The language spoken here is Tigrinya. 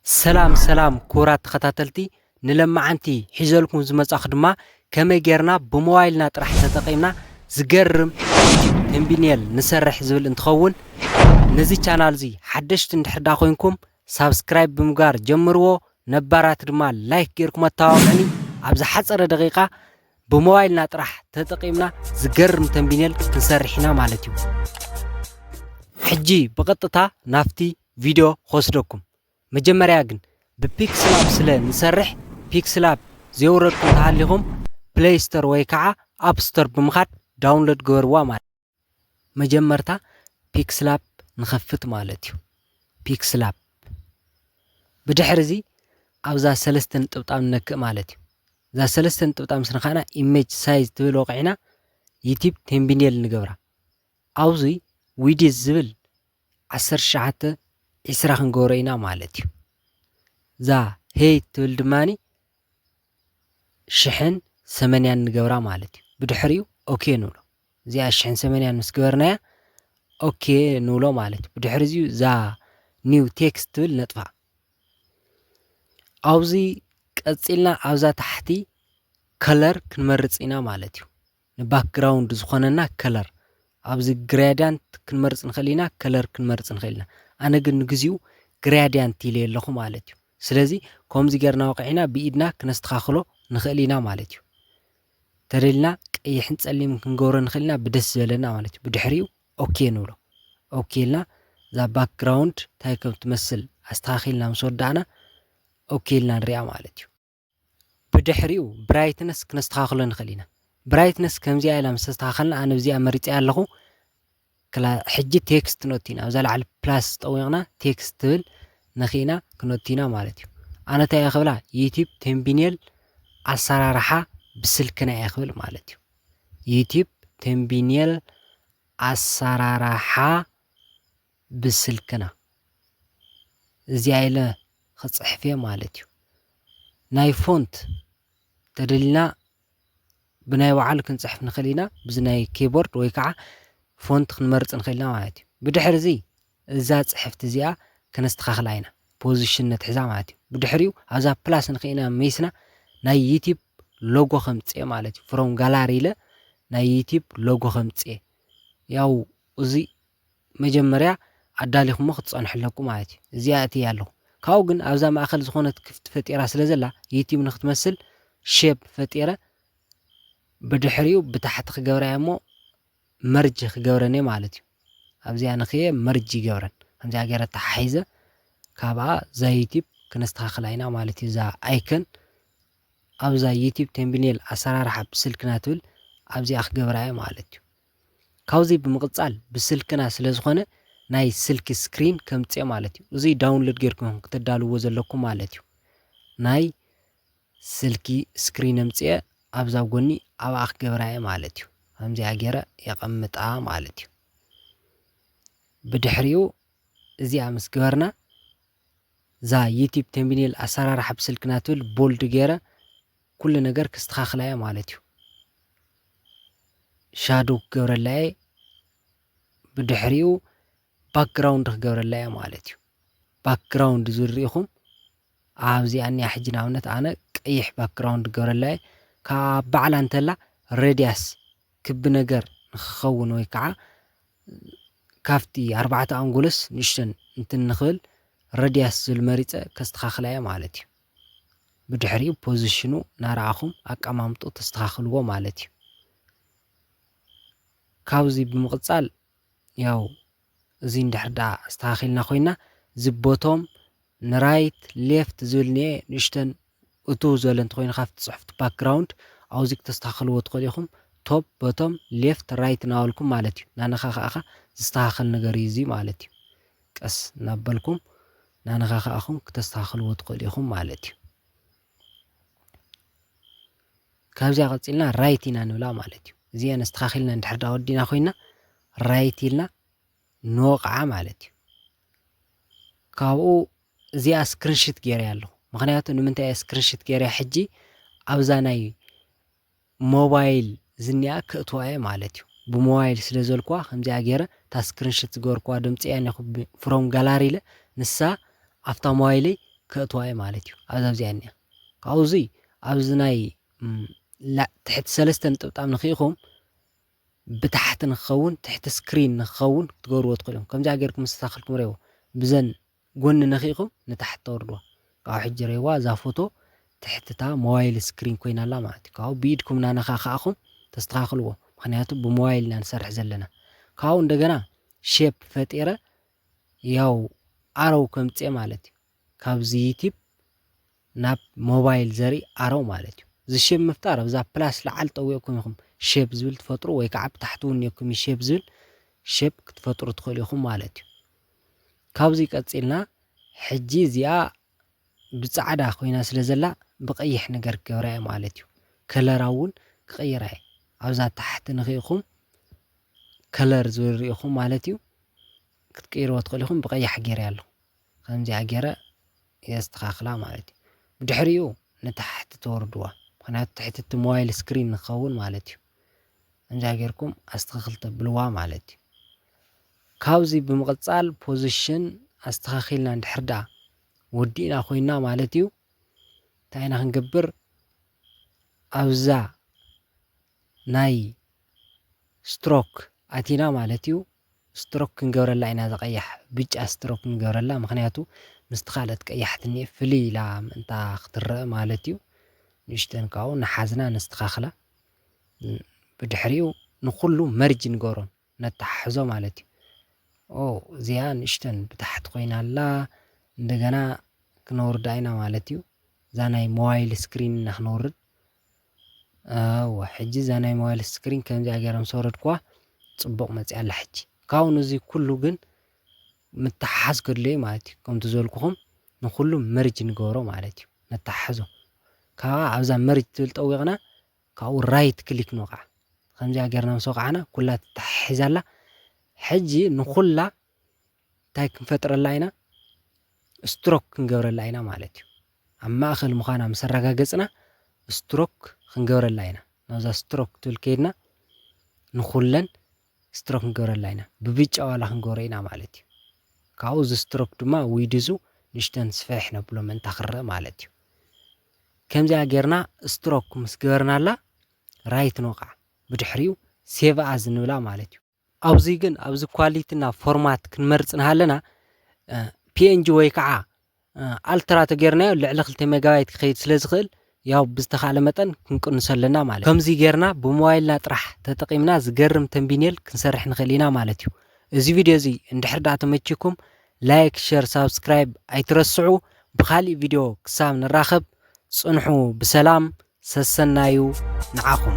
ሰላም ኩራት ተኸታተልቲ ንለማዓንቲ ሒዘልኩም ዝመጻኽ ድማ ከመይ ጌርና ብሞባይልና ጥራሕ ተጠቒምና ዝገርም ቴምቢኔል ንሰርሕ ዝብል እንትኸውን ነዚ ቻናል እዚ ሓደሽቲ እንድሕር ዳ ኮይንኩም ሳብስክራይብ ብምግባር ጀምርዎ ነባራት ድማ ላይክ ጌርኩም ኣተዋውዕኒ ኣብ ዝሓፀረ ደቂቃ ብሞባይልና ጥራሕ ተጠቒምና ዝገርም ቴምቢኔል ክንሰርሕ ኢና ማለት እዩ። ሕጂ ብቐጥታ ናፍቲ ቪድዮ ክወስደኩም መጀመርያ ግን ብፒክስላብ ስለ ንሰርሕ ፒክስላብ ዘይወረድኩም ተሃሊኹም ፕሌይ ስቶር ወይ ከዓ አፕ ስቶር ብምኻድ ዳውንሎድ ገበርዋ ማለት መጀመርታ ፒክስላብ ንኸፍት ማለት እዩ። ፒክስላብ ብድሕሪ እዚ ኣብዛ ሰለስተ ነጥብጣብ ንነክእ ማለት እዩ። እዛ ሰለስተ ነጥብጣብ ምስ ነኻእና ኢሜጅ ሳይዝ ትብል ወቂዕና ዩቲብ ቴምቢኔል ንገብራ ኣብዚ ዊድዝ ዝብል 1920 ክንገብሮ ኢና ማለት እዩ። እዛ ሄይ ትብል ድማኒ 1080 ንገብራ ማለት እዩ። ብድሕሪኡ ኦኬ ንብሎ እዚኣ 1080 ምስ ገበርናያ ኦኬ ንብሎ ማለት እዩ። ብድሕሪ እዚ እዛ ኒው ቴክስት ትብል ነጥፋ ኣብዚ ቀፂልና ኣብዛ ታሕቲ ከለር ክንመርፅ ኢና ማለት እዩ። ንባክግራውንድ ዝኾነና ከለር ኣብዚ ግራዲያንት ክንመርፅ ንኽእል ኢና፣ ከለር ክንመርፅ ንኽእል ኢና። ኣነ ግን ንግዚኡ ግራዲያንት ኢለ ኣለኹ ማለት እዩ። ስለዚ ከምዚ ጌርና ወቂዕና ብኢድና ክነስተኻኽሎ ንኽእል ኢና ማለት እዩ። ተደሊልና ቀይሕን ጸሊምን ክንገብሮ ንኽእል ኢና ብደስ ዝበለና ማለት እዩ። ብድሕሪኡ ኦኬ ንብሎ ኦኬ ኢልና እዛ ባክግራውንድ እንታይ ከም ትመስል ኣስተኻኺልና ምስ ወዳእና ኦኬ ኢልና ንሪኣ ማለት እዩ። ብድሕሪኡ ብራይትነስ ክነስተኻኽሎ ንኽእል ኢና። ብራይትነስ ከምዚኣ ኢላ ምስ ተስተኻኸልና ኣነ ብዚኣ መሪፀ ኣለኹ። ሕጂ ቴክስት ኖቲና ኣብዛ ላዕሊ ፕላስ ጠዊቕና ቴክስት ትብል ነኺእና ክኖቲና ማለት እዩ። ኣነ እንታይ እየ ክብላ ዩቲብ ቴምቢኔል ኣሰራርሓ ብስልክና እየ ክብል ማለት እዩ። ዩቲብ ቴምቢኔል ኣሰራርሓ ብስልክና እዚኣ ኢለ ክፅሕፍ ማለት እዩ። ናይ ፎንት ተደሊና ብናይ ባዕሉ ክንፅሕፍ ንኽእል ኢና፣ ብዚ ናይ ኪቦርድ ወይ ከዓ ፎንት ክንመርፅ ንኽእል ኢና ማለት እዩ። ብድሕሪ እዚ እዛ ፅሕፍቲ እዚኣ ከነስተኻኽላ ኢና ፖዚሽን ነትሕዛ ማለት እዩ። ብድሕሪኡ ኣብዛ ፕላስ ንኽእና ሜስና ናይ ዩቲብ ሎጎ ከምፅእ ማለት እዩ። ፍሮም ጋላሪ ኢለ ናይ ዩቲብ ሎጎ ከምፅእ ያው እዚ መጀመርያ ኣዳሊኹሞ ክትፀንሐለኩ ማለት እዩ። እዚኣ እትያ ኣለኹ። ካብኡ ግን ኣብዛ ማእኸል ዝኾነት ክፍቲ ፈጢራ ስለ ዘላ ዩቲብ ንክትመስል ሼፕ ፈጢረ ብድሕሪኡ ብታሕቲ ክገብራ እሞ መርጅ ክገብረኒ ማለት እዩ። ኣብዚኣ ንኽየ መርጅ ይገብረን ከምዚኣ ገይረ ተሓሒዘ ካብኣ እዛ ዩቲብ ክነስተኻኽላ ኢና ማለት እዩ። እዛ ኣይከን ኣብዛ ዩቲብ ቴምቢኔል ኣሰራርሓ ብስልክና ትብል ኣብዚኣ ክገብራ እየ ማለት እዩ። ካብዚ ብምቕፃል ብስልክና ስለ ዝኾነ ናይ ስልኪ ስክሪን ከምፅእ ማለት እዩ። እዚ ዳውንሎድ ጌርኩም ክትዳልዎ ዘለኩም ማለት እዩ። ናይ ስልኪ ስክሪን ኣምፅአ ኣብዛ ጎኒ ኣብኣ ክገብራ እየ ማለት እዩ። ከምዚኣ ገይረ የቐምጣ ማለት እዩ። ብድሕሪኡ እዚኣ ምስ ገበርና እዛ ዩቲብ ቴምቢኔል ኣሰራርሓ ብስልክና ትብል ቦልድ ገይረ ኩሉ ነገር ክስተኻኽላ እየ ማለት እዩ። ሻዶ ክገብረላ እየ፣ ብድሕሪኡ ባክግራውንድ ክገብረላ እየ ማለት እዩ። ባክግራውንድ ዝርኢኹም ኣብዚኣ እኒኣ ሕጂ ንኣብነት ኣነ ቀይሕ ባክግራውንድ ክገብረላ እየ። ካብ ባዕላ እንተላ ሬድያስ ክቢ ነገር ንክኸውን ወይ ከዓ ካፍቲ 4 ኣንጎሎስ ንእሽተን እንትንኽብል ረድያስ ዝብል መሪፀ ከስተኻኽላ እየ ማለት እዩ። ብድሕሪኡ ፖዚሽኑ ናርኣኹም ኣቀማምጡ ተስተኻኽልዎ ማለት እዩ። ካብዚ ብምቕፃል ያው እዚ እንድሕር ዳ ኣስተኻኺልና ኮይና ዝቦቶም ንራይት ሌፍት ዝብል ኒአ ንእሽተን እቱ ዝበለ እንተኮይኑ ካብቲ ፅሑፍቲ ባክግራውንድ ኣብዚ ክተስተኻኽልዎ ትኽእሉ ኢኹም። ቶፕ ቦቶም ሌፍት ራይት እናበልኩም ማለት እዩ። ናነኻኽኣኻ ዝስተኻኽል ነገር እዩ እዚ ማለት እዩ። ቀስ እናበልኩም ናነኻኽኣኹም ክተስተኻኽልዎ ትኽእሉ ኢኹም ማለት እዩ። ካብዚኣ ቀፂልና ራይት ኢና ንብላ ማለት እዩ። እዚአን ኣስተኻኺልና እንድሕር ዳ ወዲና ኮይና ራይት ኢልና ንወቕዓ ማለት እዩ። ካብኡ እዚኣ ስክሪንሽት ገይረ ኣለኹ። ምክንያቱ ንምንታይ እየ ስክሪንሽት ገይረ ሕጂ ኣብዛ ናይ ሞባይል ዝኒኣ ክእትዋ እየ ማለት እዩ። ብሞባይል ስለ ዘልክዋ ከምዚኣ ገይረ እታ ስክሪንሽት ዝገበርክዋ ድምፂ እያ ፍሮም ጋላሪ ኢለ ንሳ ኣብታ ሞባይለይ كأتواي مالتيو أزابزي عني كاوزي أبزناي لا تحت سلستن تبطام نخيخهم بتحت نخون تحت سكرين نخون تقوروا تقولهم كم جا غيركم مستخلكم ريو بزن قون نخيخهم نتحت توردوا كاو حج ريوا زا فوتو تحت تا موبايل سكرين كوينا لا مالتي كاو بيدكم نانا خاخاخم تستخلوا مخنياتو بموبايل نسرح زلنا كاو እንደገና ሼፕ ፈጢረ ያው አረው ከምጽ ማለት ካብዚ ዩቲዩብ ናብ ሞባይል ዘሪ አረው ማለት እዚ ሼፕ ምፍጣር ኣብዛ ፕላስ ለዓል ጠዊዕኩም ኢኹም ሼፕ ዝብል ትፈጥሩ ወይ ከዓ ብታሕቱ ንየኩም ሼፕ ዝብል ሼፕ ክትፈጥሩ ትኽእሉ ኢኹም ማለት እዩ ካብዚ ቀፂልና ሕጂ እዚኣ ብጻዕዳ ኮይና ስለ ዘላ ብቀይሕ ነገር ገብራይ ማለት እዩ ከለራውን ክቀይራይ ኣብዛ ታሕቲ ንኺኢኹም ከለር ዝርኢኹም ማለት እዩ ክትቀይርዎ ትኽእሉ ኢኹም ብቀይሕ ገይረ ኣለሁ ከምዚ ገይረ የስተኻኽላ ማለት እዩ ብድሕሪኡ ንታሕቲ ተወርድዋ ምክንያቱ ትሕቲ እቲ ሞባይል ስክሪን ንኸውን ማለት እዩ እንጃ ገይርኩም ኣስተኻኽል ተብልዋ ማለት እዩ ካብዚ ብምቕጻል ፖዚሽን ኣስተኻኺልና እንድሕርዳ ወዲእና ኮይና ማለት እዩ ታይና ክንገብር ኣብዛ ናይ ስትሮክ ኣቲና ማለት እዩ ስትሮክ ክንገብረላ ኢና ዘቀያሕ ብጫ ስትሮክ ክንገብረላ ምክንያቱ ምስትኻለት ቀያሕትኒ ፍልይ ኢላ ምእንታ ክትረአ ማለት እዩ ንሽተን ካው ንሓዝና ነስተኻኽላ ብድሕሪኡ ንኩሉ መርጅ ንገብሮም ነተሓሕዞ ማለት እዩ እዚኣ ንሽተን ብታሕቲ ኮይና ኣላ እንደገና ክነውርዳ ኢና ማለት እዩ እዛ ናይ ሞባይል ስክሪን ኢና ክነውርድ ሕጂ እዛ ናይ ሞባይል ስክሪን ከምዚኣ ገይረም ሰወረድክዋ ጽቡቕ መፅኣ ኣላ ሕጂ ካውን እዚ ኩሉ ግን ምትሓሓዝ ከድለዩ ማለት እዩ ከምቲ ዝበልኩኹም ንኩሉ መርጅ ንገብሮ ማለት እዩ ነተሓሕዞ ካብኣ ኣብዛ መርጅ ትብል ጠዊቕና ካብኡ ራይት ክሊክ ንወቕዓ ከምዚኣ ገይርና ምስ ወቕዓና ኩላ ትተሓሒዛ ኣላ ሕጂ ንኩላ እንታይ ክንፈጥረላ ኢና ስትሮክ ክንገብረላ ኢና ማለት እዩ ኣብ ማእኸል ምዃና ምስ ኣረጋገፅና ስትሮክ ክንገብረላ ኢና ናብዛ ስትሮክ ትብል ከይድና ንኩለን ስትሮክ ክንገብረላ ኢና ብብጫ ዋላ ክንገብሮ ኢና ማለት እዩ ካብኡ እዚ ስትሮክ ድማ ዊድዙ ንሽተን ስፍሕ ነብሎ ምእንታ ክረአ ማለት እዩ ከምዚኣ ገይርና ስትሮክ ምስ ገበርናላ ራይት ንወቕዓ ብድሕሪኡ ሴቭ ኣዝ ንብላ ማለት እዩ ኣብዚ ግን ኣብዚ ኳሊቲና ፎርማት ክንመርፅ ንሃለና ፒኤንጂ ወይ ከዓ ኣልትራ ተገይርናዮ ልዕሊ 2 ሜጋባይት ክኸይድ ስለ ዝኽእል ያው ብዝተኻለ መጠን ክንቅንሶ ኣለና ማለት ከምዚ ገይርና ብሞባይልና ጥራሕ ተጠቂምና ዝገርም ተንቢኔል ክንሰርሕ ንኽእል ኢና ማለት እዩ እዚ ቪድዮ እዚ እንድሕር ዳ ተመችኩም ላይክ ሼር ሳብስክራይብ ኣይትረስዑ ብኻሊእ ቪድዮ ክሳብ ንራኸብ ጽንሑ ብሰላም ሰሰናዩ ንዓኹም